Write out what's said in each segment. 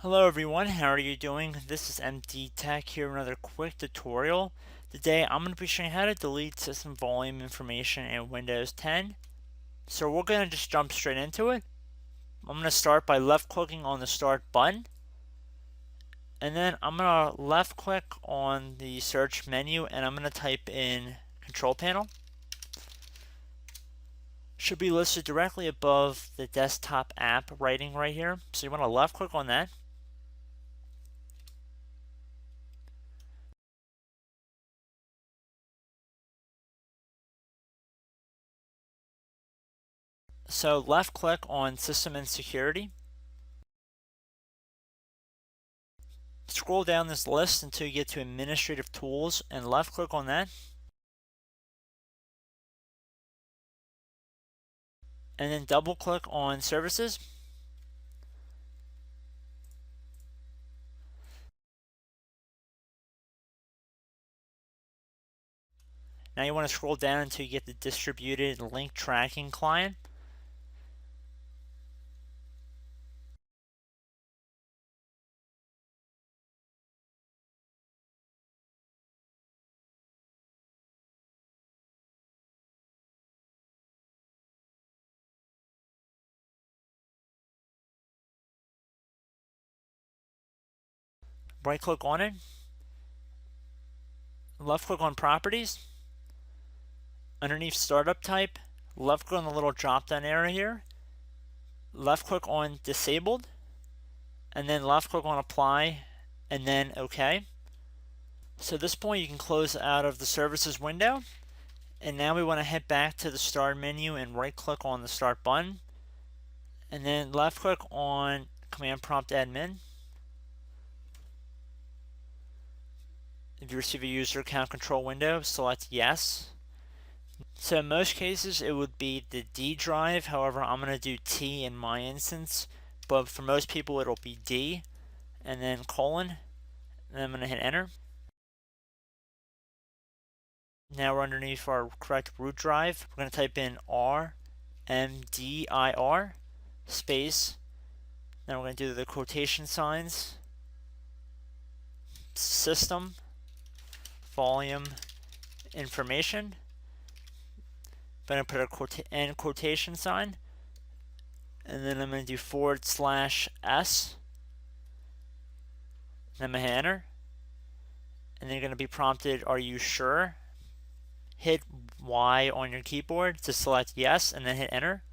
Hello everyone, how are you doing? This is MD Tech here with another quick tutorial. Today I'm going to be showing you how to delete system volume information in Windows 10. So we're going to just jump straight into it. I'm going to start by left clicking on the start button, and then I'm going to left click on the search menu and I'm going to type in control panel. Should be listed directly above the desktop app writing right here. So you want to left click on that. So left click on System and Security. Scroll down this list until you get to Administrative Tools and left click on that. And then double click on Services. Now you want to scroll down until you get the Distributed Link Tracking Client. Right click on it. Left click on Properties. Underneath Startup Type, left click on the little drop down area here. Left click on Disabled. And then left click on Apply. And then OK. So at this point you can close out of the Services window. And now we want to head back to the Start menu and right click on the Start button. And then left click on Command Prompt Admin. If you receive a user account control window, select Yes. So in most cases it would be the D drive, however I'm going to do T in my instance, but for most people it'll be D, and then colon, and then I'm going to hit enter. Now we're underneath our correct root drive. We're going to type in RMDIR space. Now we're going to do the quotation signs, system, volume, information. I'm going to put a end quotation sign, and then I'm going to do /S, and I'm going to hit enter, and then you're going to be prompted, are you sure? Hit Y on your keyboard to select yes, and then hit enter,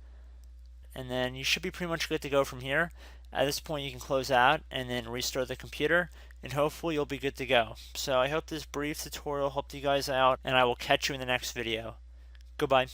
and then you should be pretty much good to go from here. At this point you can close out and then restart the computer, and hopefully you'll be good to go. So I hope this brief tutorial helped you guys out, and I will catch you in the next video. Goodbye.